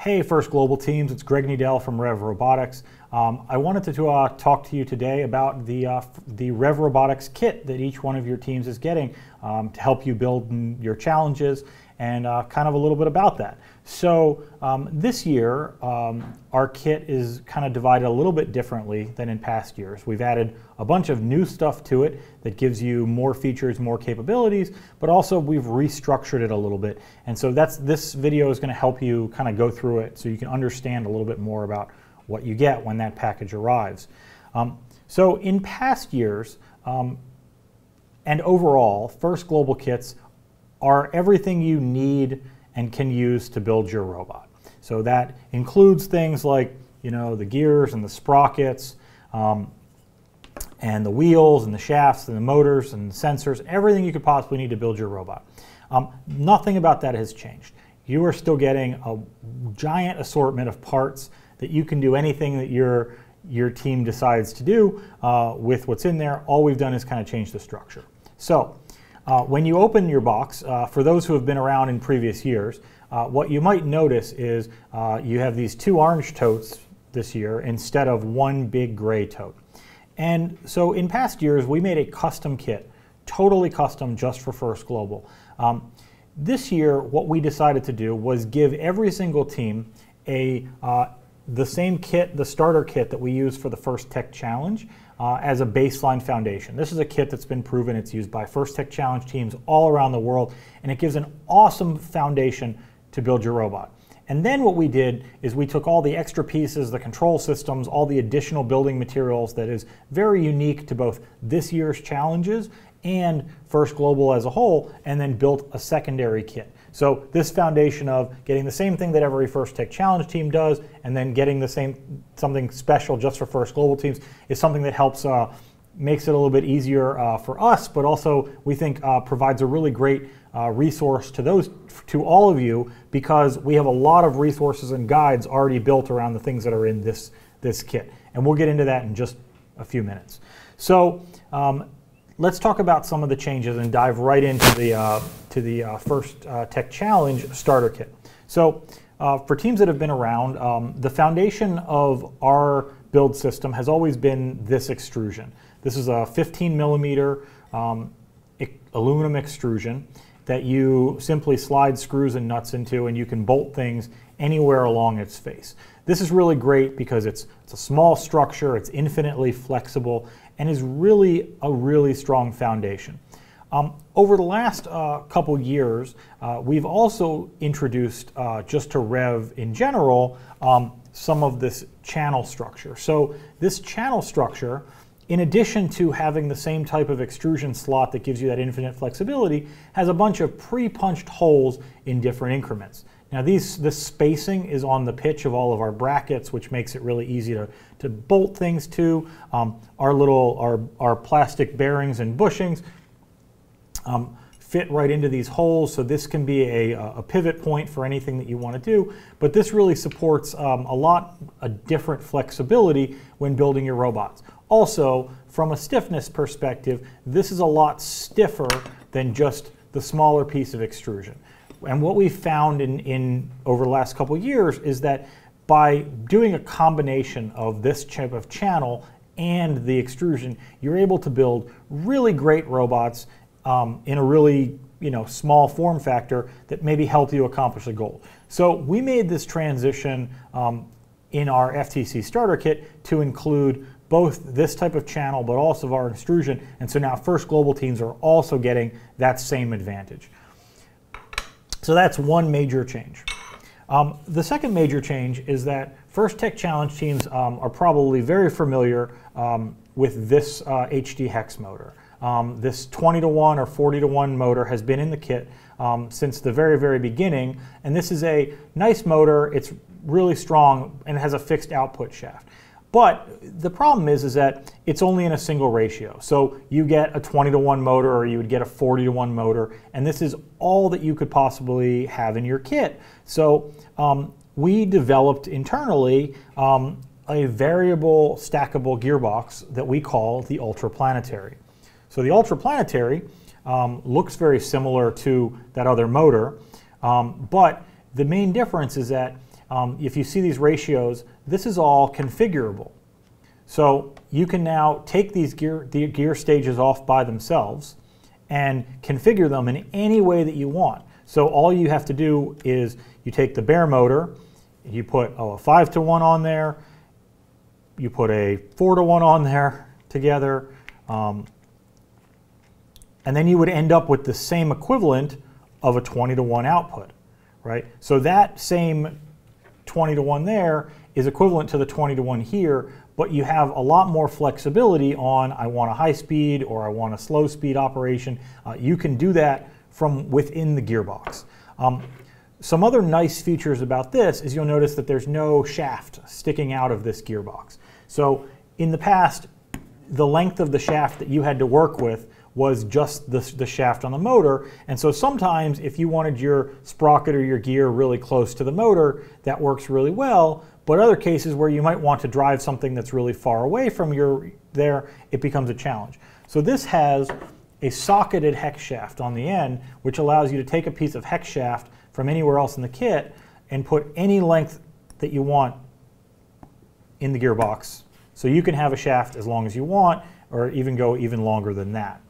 Hey, First Global teams, it's Greg Needell from REV Robotics. I wanted to talk to you today about the REV Robotics kit that each one of your teams is getting to help you build your challenges and kind of a little bit about that. So this year, our kit is kind of divided a little bit differently than in past years. We've added a bunch of new stuff to it that gives you more features, more capabilities, but also we've restructured it a little bit. And so this video is going to help you kind of go through it so you can understand a little bit more about what you get when that package arrives. So in past years, and overall, First Global kits are everything you need and can use to build your robot. So that includes things like, you know, the gears and the sprockets, and the wheels and the shafts and the motors and the sensors, everything you could possibly need to build your robot. Nothing about that has changed. You are still getting a giant assortment of parts that you can do anything that your team decides to do with what's in there. All we've done is kind of change the structure. So when you open your box, for those who have been around in previous years, what you might notice is you have these two orange totes this year instead of one big gray tote. And so in past years, we made a custom kit, totally custom just for First Global. This year, what we decided to do was give every single team the same kit, the starter kit that we use for the First Tech Challenge, as a baseline foundation. This is a kit that's been proven. It's used by First Tech Challenge teams all around the world, and it gives an awesome foundation to build your robot. And then what we did is we took all the extra pieces, the control systems, all the additional building materials that is very unique to both this year's challenges and First Global as a whole, and then built a secondary kit. So this foundation of getting the same thing that every First Tech Challenge team does, and then getting the same something special just for First Global teams is something that helps makes it a little bit easier for us, but also we think provides a really great resource to all of you, because we have a lot of resources and guides already built around the things that are in this kit, and we'll get into that in just a few minutes. So let's talk about some of the changes and dive right into the First Tech Challenge starter kit. So for teams that have been around, the foundation of our build system has always been this extrusion. This is a 15 millimeter aluminum extrusion that you simply slide screws and nuts into, and you can bolt things anywhere along its face. This is really great because it's a small structure, it's infinitely flexible, and is really a really strong foundation. Over the last couple years, we've also introduced, just to REV in general, some of this channel structure. So this channel structure, in addition to having the same type of extrusion slot that gives you that infinite flexibility, has a bunch of pre-punched holes in different increments. Now this spacing is on the pitch of all of our brackets, which makes it really easy to bolt things to. Our plastic bearings and bushings fit right into these holes, so this can be a pivot point for anything that you want to do, but this really supports a different flexibility when building your robots. Also, from a stiffness perspective, this is a lot stiffer than just the smaller piece of extrusion. And what we've found over the last couple of years is that by doing a combination of this type of channel and the extrusion, you're able to build really great robots in a really small form factor that maybe help you accomplish a goal. So we made this transition in our FTC starter kit to include both this type of channel but also our extrusion, and so now First Global teams are also getting that same advantage. So that's one major change. The second major change is that First Tech Challenge teams are probably very familiar with this HD hex motor. This 20-to-1 or 40-to-1 motor has been in the kit since the very, very beginning, and this is a nice motor. It's really strong and it has a fixed output shaft. But the problem is that it's only in a single ratio. So you get a 20-to-1 motor, or you would get a 40-to-1 motor, and this is all that you could possibly have in your kit. So we developed internally a variable stackable gearbox that we call the Ultraplanetary. So the Ultraplanetary looks very similar to that other motor, but the main difference is that if you see these ratios, this is all configurable. So you can now take the gear stages off by themselves and configure them in any way that you want. So all you have to do is you take the bare motor, you put a 5-to-1 on there, you put a 4-to-1 on there together, and then you would end up with the same equivalent of a 20-to-1 output, right? So that same 20-to-1 there is equivalent to the 20-to-1 here, but you have a lot more flexibility on, I want a high speed or I want a slow speed operation. You can do that from within the gearbox. Some other nice features about this is you'll notice that there's no shaft sticking out of this gearbox. So in the past, the length of the shaft that you had to work with was just the shaft on the motor, and so sometimes if you wanted your sprocket or your gear really close to the motor, that works really well, but other cases where you might want to drive something that's really far away from it becomes a challenge. So this has a socketed hex shaft on the end, which allows you to take a piece of hex shaft from anywhere else in the kit and put any length that you want in the gearbox. So you can have a shaft as long as you want, or even go even longer than that.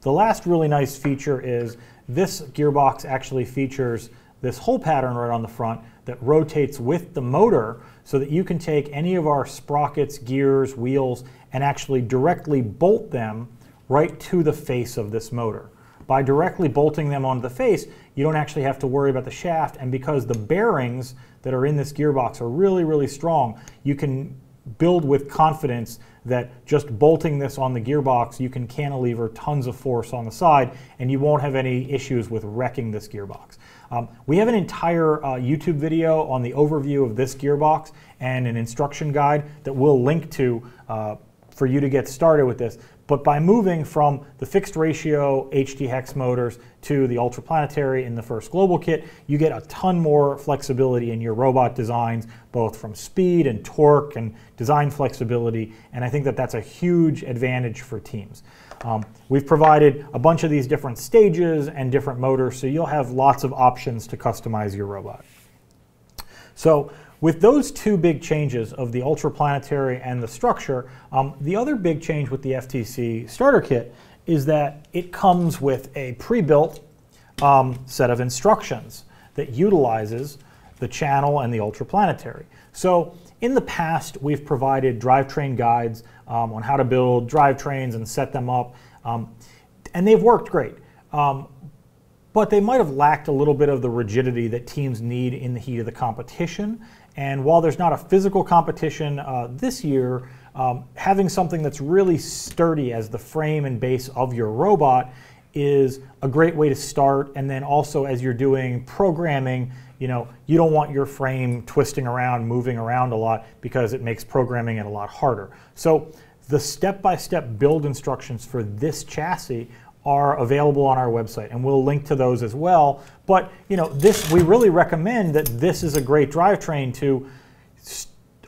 The last really nice feature is this gearbox actually features this hole pattern right on the front that rotates with the motor so that you can take any of our sprockets, gears, wheels, and actually directly bolt them right to the face of this motor. By directly bolting them onto the face, you don't actually have to worry about the shaft, and because the bearings that are in this gearbox are really, really strong, you can build with confidence that just bolting this on the gearbox, you can cantilever tons of force on the side and you won't have any issues with wrecking this gearbox. We have an entire YouTube video on the overview of this gearbox and an instruction guide that we'll link to for you to get started with this. But by moving from the fixed ratio HD hex motors to the ultraplanetary in the first global kit, you get a ton more flexibility in your robot designs, both from speed and torque and design flexibility, and I think that that's a huge advantage for teams. We've provided a bunch of these different stages and different motors, so you'll have lots of options to customize your robot. So with those two big changes of the ultraplanetary and the structure, the other big change with the FTC starter kit is that it comes with a pre-built set of instructions that utilizes the channel and the ultraplanetary. So in the past, we've provided drivetrain guides on how to build drivetrains and set them up, and they've worked great. But they might have lacked a little bit of the rigidity that teams need in the heat of the competition. And while there's not a physical competition this year, having something that's really sturdy as the frame and base of your robot is a great way to start. And then also as you're doing programming, you don't want your frame twisting around, moving around a lot, because it makes programming it a lot harder. So the step-by-step build instructions for this chassis are available on our website, and we'll link to those as well. But we really recommend that this is a great drivetrain to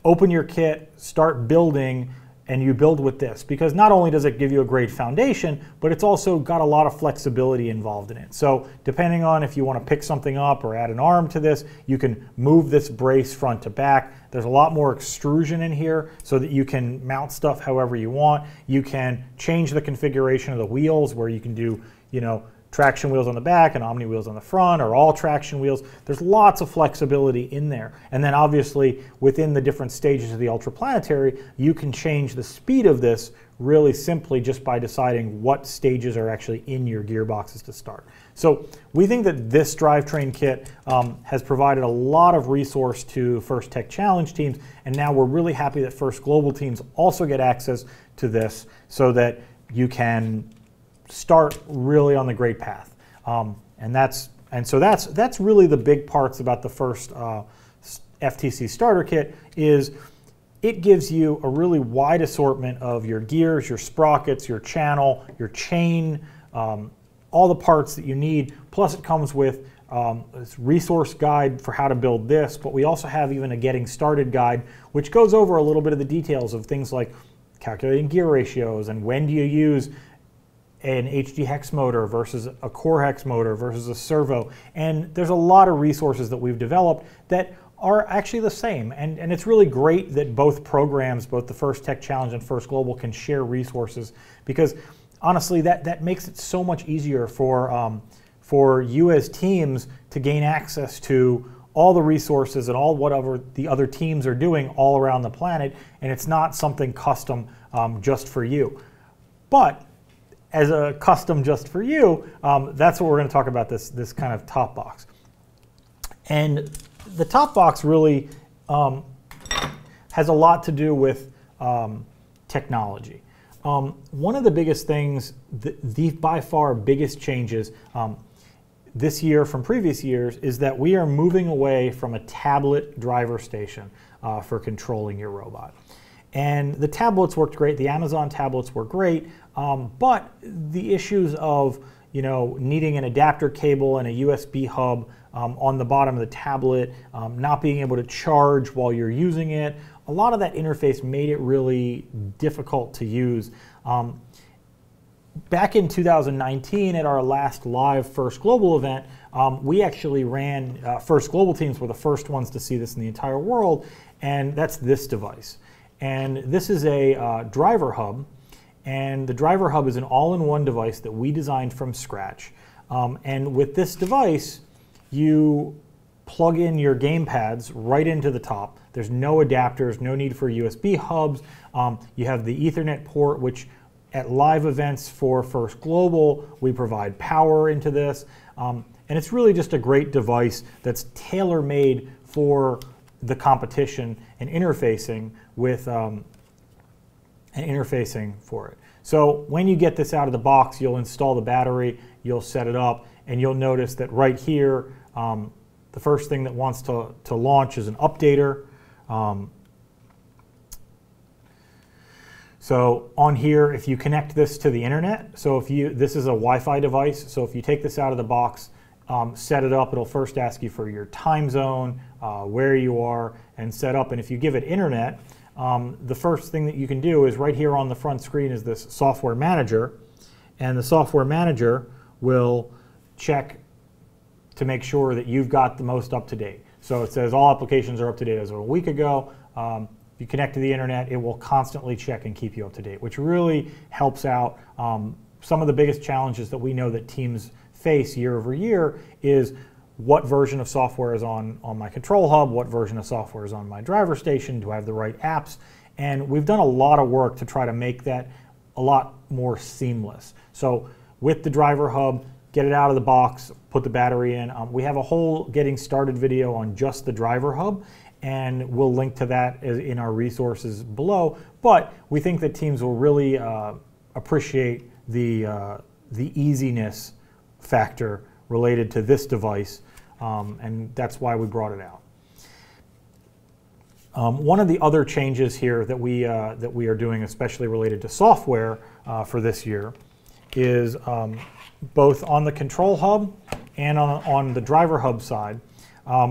open your kit, start building, and you build with this, because not only does it give you a great foundation, but it's also got a lot of flexibility involved in it. So depending on if you want to pick something up or add an arm to this, you can move this brace front to back. There's a lot more extrusion in here so that you can mount stuff however you want. You can change the configuration of the wheels, where you can do, traction wheels on the back and Omni wheels on the front, or all traction wheels. There's lots of flexibility in there. And then obviously within the different stages of the ultraplanetary, you can change the speed of this really simply just by deciding what stages are actually in your gearboxes to start. So we think that this drivetrain kit has provided a lot of resource to First Tech Challenge teams, and now we're really happy that First Global teams also get access to this so that you can start really on the great path. So that's really the big parts about the first FTC starter kit. Is it gives you a really wide assortment of your gears, your sprockets, your channel, your chain, all the parts that you need. Plus it comes with this resource guide for how to build this, but we also have even a getting started guide, which goes over a little bit of the details of things like calculating gear ratios and when do you use an HD hex motor versus a core hex motor versus a servo. And there's a lot of resources that we've developed that are actually the same. And it's really great that both programs, both the First Tech Challenge and First Global, can share resources, because honestly, that makes it so much easier for you as teams to gain access to all the resources and all whatever the other teams are doing all around the planet, and it's not something custom just for you. But as a custom just for you, that's what we're going to talk about, this kind of top box. And the top box really has a lot to do with technology. One of the biggest things, the by far biggest changes this year from previous years, is that we are moving away from a tablet driver station for controlling your robot. And the tablets worked great, the Amazon tablets were great, but the issues of needing an adapter cable and a USB hub on the bottom of the tablet, not being able to charge while you're using it, a lot of that interface made it really difficult to use. Back in 2019, at our last live First Global event, we actually ran, First Global teams were the first ones to see this in the entire world, and that's this device. And this is a driver hub, and the driver hub is an all-in-one device that we designed from scratch. And with this device, you plug in your gamepads right into the top. There's no adapters, no need for USB hubs. You have the Ethernet port, which at live events for First Global, we provide power into this. And it's really just a great device that's tailor-made for the competition and interfacing with for it. So when you get this out of the box, you'll install the battery, you'll set it up, and you'll notice that right here, the first thing that wants to launch is an updater. So on here, if you connect this to the internet, so this is a Wi-Fi device, so if you take this out of the box, set it up, it'll first ask you for your time zone, where you are, and set up. And if you give it internet, the first thing that you can do is right here on the front screen is this software manager, and the software manager will check to make sure that you've got the most up to date. So it says all applications are up to date as of a week ago. If you connect to the internet, it will constantly check and keep you up to date, which really helps out. Some of the biggest challenges that we know that teams face year over year is what version of software is on my control hub, what version of software is on my driver station, do I have the right apps? And we've done a lot of work to try to make that a lot more seamless. So with the driver hub, get it out of the box, put the battery in. We have a whole getting started video on just the driver hub, and we'll link to that in our resources below. But we think that teams will really appreciate the easiness factor related to this device, and that's why we brought it out. One of the other changes here that we are doing, especially related to software for this year, is both on the control hub and on the driver hub side,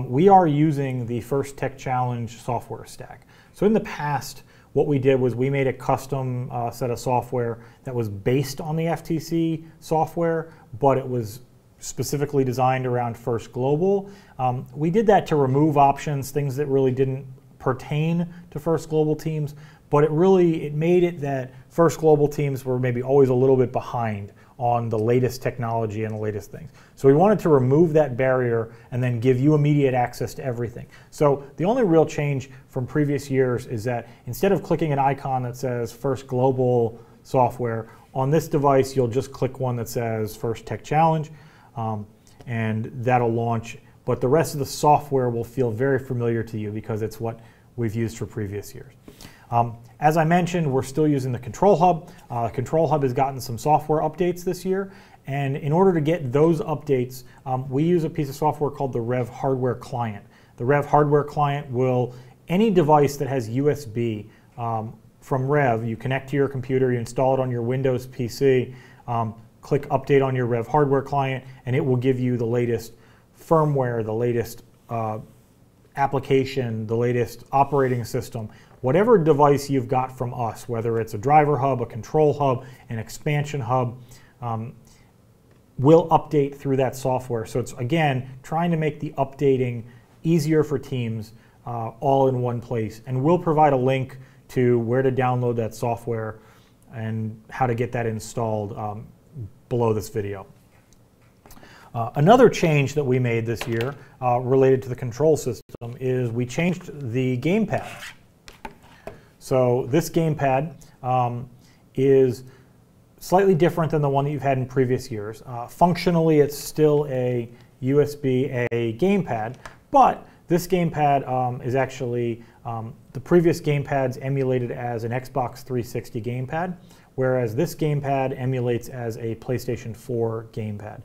we are using the First Tech Challenge software stack. So in the past, what we did was we made a custom set of software that was based on the FTC software, but it was specifically designed around First Global. We did that to remove options, things that really didn't pertain to First Global teams, but it made it that First Global teams were maybe always a little bit behind on the latest technology and the latest things. So we wanted to remove that barrier and then give you immediate access to everything. So the only real change from previous years is that instead of clicking an icon that says First Global software, on this device you'll just click one that says First Tech Challenge, and that'll launch. But the rest of the software will feel very familiar to you because it's what we've used for previous years. As I mentioned, we're still using the Control Hub. Control Hub has gotten some software updates this year, and in order to get those updates, we use a piece of software called the REV Hardware Client. The REV Hardware Client will, any device that has USB from REV, you connect to your computer, you install it on your Windows PC, click Update on your REV Hardware Client, and it will give you the latest firmware, the latest application, the latest operating system. Whatever device you've got from us, whether it's a driver hub, a control hub, an expansion hub, will update through that software. So it's, again, trying to make the updating easier for teams all in one place. And we'll provide a link to where to download that software and how to get that installed below this video. Another change that we made this year related to the control system is we changed the gamepad. So this gamepad is slightly different than the one that you've had in previous years. Functionally, it's still a USB-A gamepad, but this gamepad is actually, the previous gamepads emulated as an Xbox 360 gamepad, whereas this gamepad emulates as a PlayStation 4 gamepad.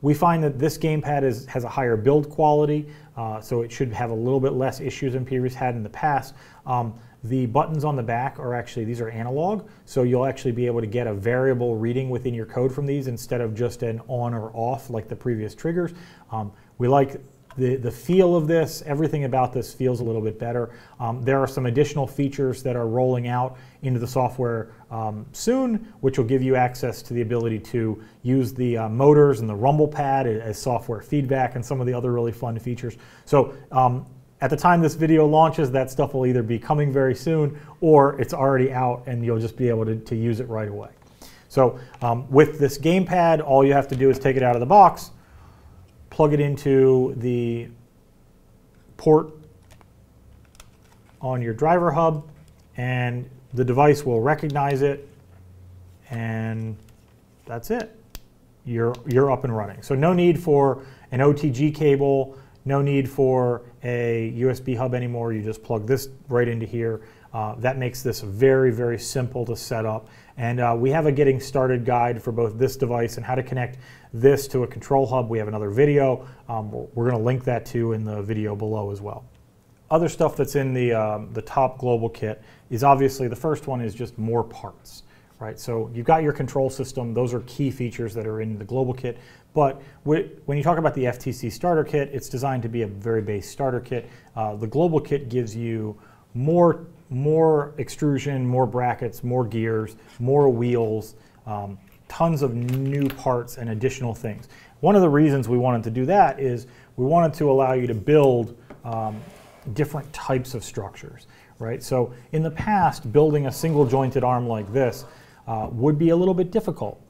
We find that this gamepad has a higher build quality, so it should have a little bit less issues than previous had in the past. The buttons on the back are actually, these are analog, so you'll actually be able to get a variable reading within your code from these instead of just an on or off like the previous triggers. We like the feel of this. Everything about this feels a little bit better. There are some additional features that are rolling out into the software soon, which will give you access to the ability to use the motors and the rumble pad as software feedback and some of the other really fun features. So at the time this video launches, that stuff will either be coming very soon or it's already out and you'll just be able to use it right away. So with this gamepad, all you have to do is take it out of the box, plug it into the port on your driver hub, and the device will recognize it, and that's it. You're up and running. So no need for an OTG cable, no need for a USB hub anymore. You just plug this right into here. That makes this very, very simple to set up. And we have a getting started guide for both this device and how to connect this to a control hub. We have another video. We're going to link that too in the video below as well. Other stuff that's in the top global kit is obviously the first one is just more parts, right? So you've got your control system. Those are key features that are in the global kit. But when you talk about the FTC starter kit, it's designed to be a very base starter kit. The global kit gives you more extrusion, more brackets, more gears, more wheels, tons of new parts and additional things. One of the reasons we wanted to do that is we wanted to allow you to build different types of structures, right? So in the past, building a single jointed arm like this would be a little bit difficult.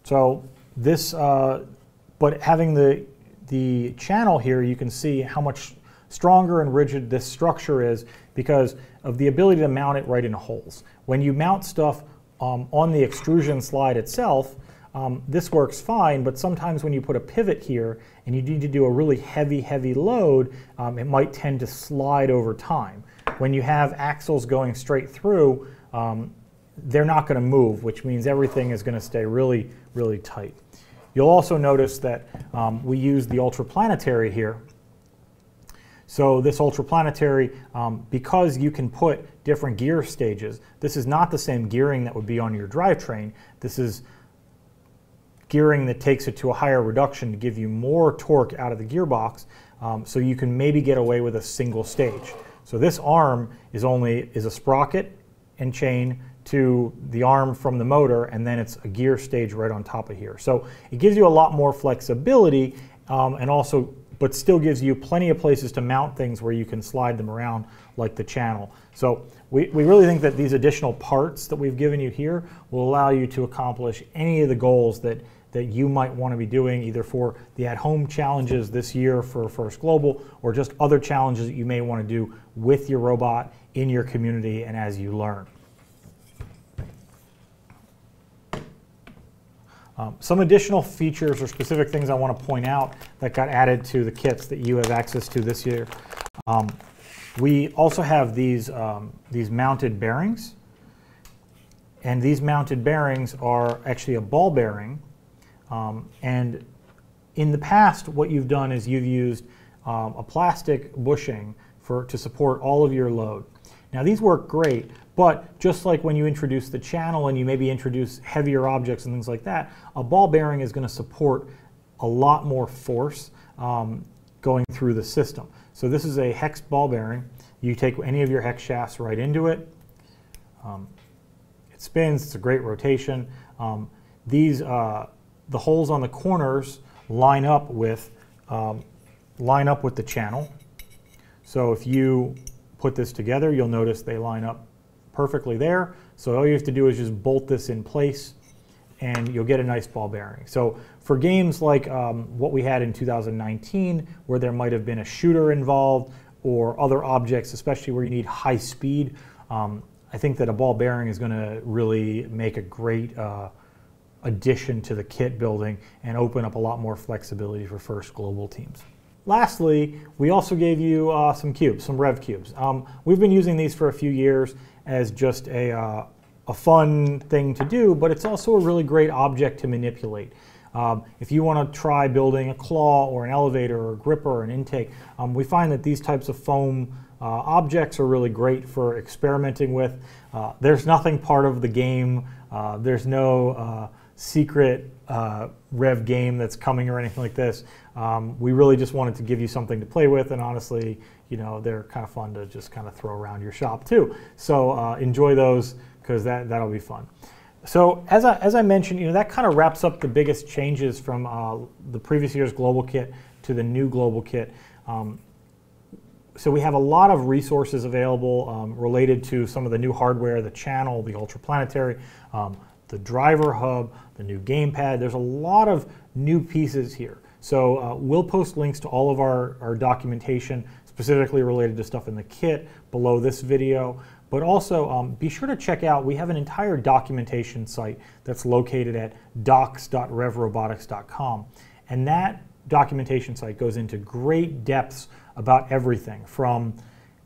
So this, but having the channel here, you can see how much stronger and rigid this structure is because of the ability to mount it right in holes. When you mount stuff on the extrusion slide itself, this works fine, but sometimes when you put a pivot here and you need to do a really heavy load, it might tend to slide over time. When you have axles going straight through, they're not going to move, which means everything is going to stay really, really tight. You'll also notice that we use the ultraplanetary here. So this ultraplanetary, because you can put different gear stages, this is not the same gearing that would be on your drivetrain. This is gearing that takes it to a higher reduction to give you more torque out of the gearbox, so you can maybe get away with a single stage. So this arm is a sprocket and chain to the arm from the motor, and then it's a gear stage right on top of here. So it gives you a lot more flexibility, and also but still gives you plenty of places to mount things where you can slide them around like the channel. So we really think that these additional parts that we've given you here will allow you to accomplish any of the goals that you might want to be doing, either for the at-home challenges this year for First Global, or just other challenges that you may want to do with your robot in your community and as you learn. Some additional features or specific things I want to point out that got added to the kits that you have access to this year. We also have these mounted bearings, and these mounted bearings are actually a ball bearing. And in the past, what you've done is you've used a plastic bushing to support all of your load. Now these work great, but just like when you introduce the channel and you maybe introduce heavier objects and things like that, a ball bearing is going to support a lot more force going through the system. So this is a hex ball bearing. You take any of your hex shafts right into it. It spins, it's a great rotation. these the holes on the corners line up with the channel. So if you put this together, you'll notice they line up perfectly there. So all you have to do is just bolt this in place and you'll get a nice ball bearing. So for games like what we had in 2019, where there might have been a shooter involved or other objects, especially where you need high speed, I think that a ball bearing is going to really make a great addition to the kit building and open up a lot more flexibility for first global teams. Lastly, we also gave you some cubes, some REV cubes. We've been using these for a few years as just a fun thing to do, but it's also a really great object to manipulate. If you want to try building a claw or an elevator or a gripper or an intake, we find that these types of foam objects are really great for experimenting with. There's nothing part of the game. There's no secret REV game that's coming or anything like this. We really just wanted to give you something to play with, and honestly, you know, they're kind of fun to just kind of throw around your shop too. So enjoy those, because that'll be fun. So as I mentioned, you know, that kind of wraps up the biggest changes from the previous year's global kit to the new global kit. So we have a lot of resources available related to some of the new hardware, the channel, the ultraplanetary, the driver hub, the new gamepad. There's a lot of new pieces here. So we'll post links to all of our documentation specifically related to stuff in the kit below this video. But also be sure to check out, we have an entire documentation site that's located at docs.revrobotics.com. And that documentation site goes into great depths about everything from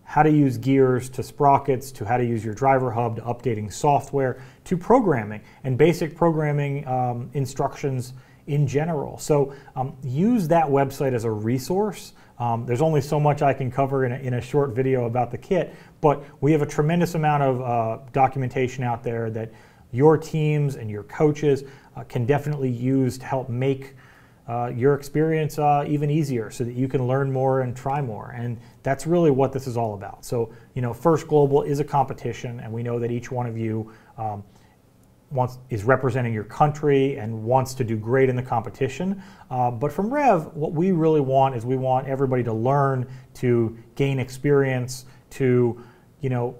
how to use gears to sprockets to how to use your driver hub to updating software to programming and basic programming instructions in general. So use that website as a resource. There's only so much I can cover in a short video about the kit, but we have a tremendous amount of documentation out there that your teams and your coaches can definitely use to help make your experience even easier so that you can learn more and try more. And that's really what this is all about. So, you know, First Global is a competition, and we know that each one of you is representing your country and wants to do great in the competition. But from REV, what we really want is we want everybody to learn, to gain experience, to, you know,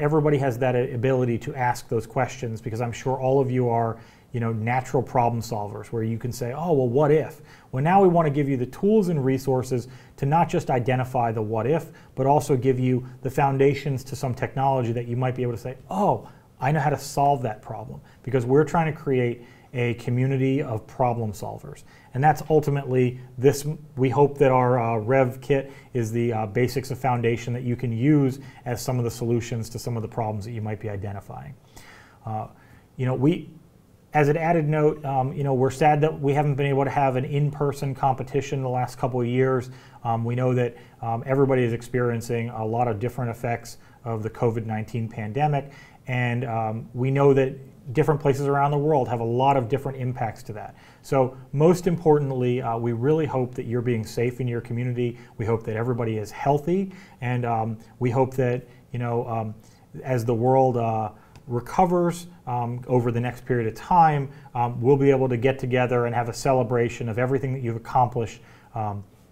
everybody has that ability to ask those questions, because I'm sure all of you are, you know, natural problem solvers where you can say, oh, well, what if? Well, now we want to give you the tools and resources to not just identify the what if, but also give you the foundations to some technology that you might be able to say, oh, I know how to solve that problem, because we're trying to create a community of problem solvers. And that's ultimately this. We hope that our REV kit is the basics of foundation that you can use as some of the solutions to some of the problems that you might be identifying. You know, as an added note, you know, we're sad that we haven't been able to have an in-person competition the last couple of years. We know that everybody is experiencing a lot of different effects of the COVID-19 pandemic, and we know that different places around the world have a lot of different impacts to that. So most importantly, we really hope that you're being safe in your community. We hope that everybody is healthy, and we hope that, you know, as the world recovers over the next period of time, we'll be able to get together and have a celebration of everything that you've accomplished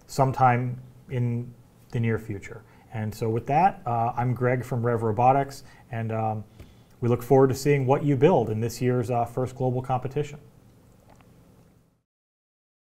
sometime in the near future. And so with that, I'm Greg from REV Robotics, and we look forward to seeing what you build in this year's First Global competition.